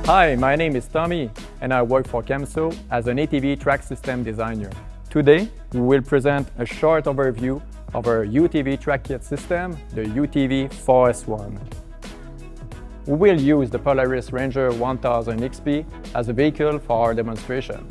Hi, my name is Tommy and I work for Camso as an ATV track system designer. Today, we will present a short overview of our UTV track kit system, the UTV 4S1. We will use the Polaris Ranger 1000 XP as a vehicle for our demonstration.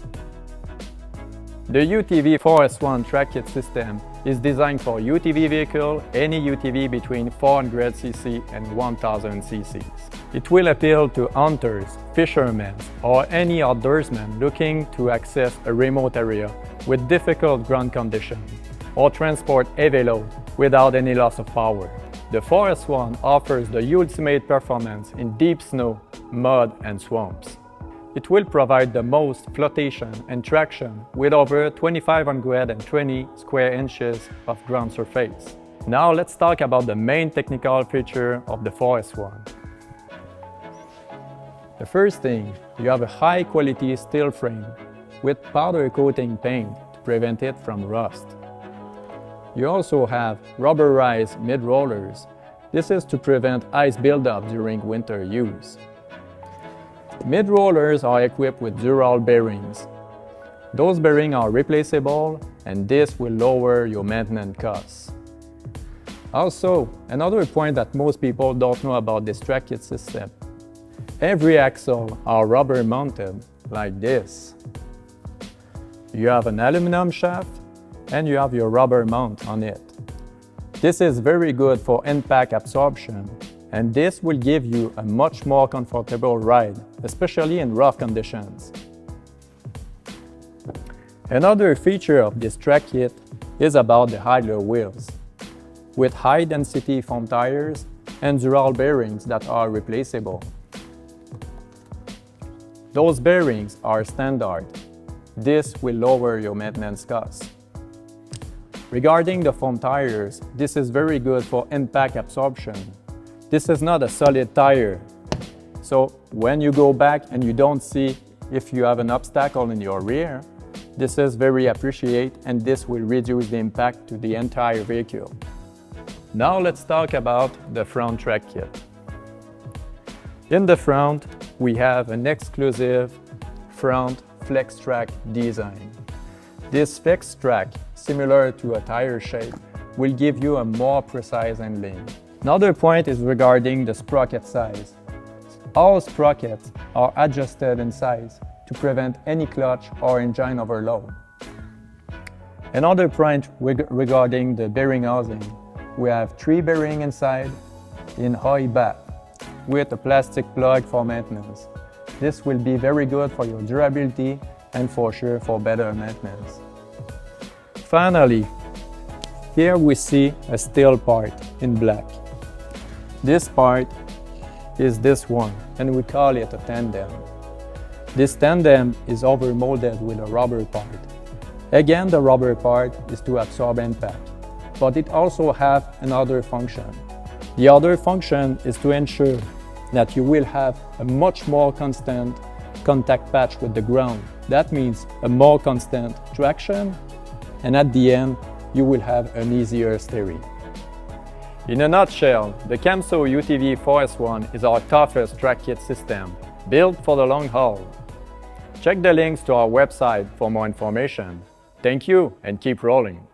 The UTV 4S1 track kit system is designed for UTV vehicle, any UTV between 400cc and 1000cc. It will appeal to hunters, fishermen, or any outdoorsman looking to access a remote area with difficult ground conditions, or transport heavy load without any loss of power. The 4S1 offers the ultimate performance in deep snow, mud, and swamps. It will provide the most flotation and traction with over 2,520 square inches of ground surface. Now let's talk about the main technical feature of the 4S1. The first thing, you have a high-quality steel frame with powder coating paint to prevent it from rust. You also have rubberized mid-rollers. This is to prevent ice buildup during winter use. Mid-rollers are equipped with durable bearings. Those bearings are replaceable and this will lower your maintenance costs. Also, another point that most people don't know about this track kit system. Every axle are rubber mounted like this. You have an aluminum shaft and you have your rubber mount on it. This is very good for impact absorption and this will give you a much more comfortable ride, especially in rough conditions. Another feature of this track kit is about the idler wheels. With high-density foam tires and durable bearings that are replaceable. Those bearings are standard. This will lower your maintenance costs. Regarding the foam tires, this is very good for impact absorption. This is not a solid tire, so when you go back and you don't see if you have an obstacle in your rear, this is very appreciated and this will reduce the impact to the entire vehicle. Now let's talk about the front track kit. In the front, we have an exclusive front flex track design. This flex track, similar to a tire shape, will give you a more precise handling. Another point is regarding the sprocket size. All sprockets are adjusted in size to prevent any clutch or engine overload. Another point regarding the bearing housing. We have 3 bearings inside in high bat with a plastic plug for maintenance. This will be very good for your durability and for sure for better maintenance. Finally, here we see a steel part in black. This part is this one and we call it a tandem. This tandem is overmolded with a rubber part. Again, the rubber part is to absorb impact, but it also has another function. The other function is to ensure that you will have a much more constant contact patch with the ground. That means a more constant traction, and at the end, you will have an easier steering. In a nutshell, the Camso UTV 4S1 is our toughest track kit system, built for the long haul. Check the links to our website for more information. Thank you and keep rolling.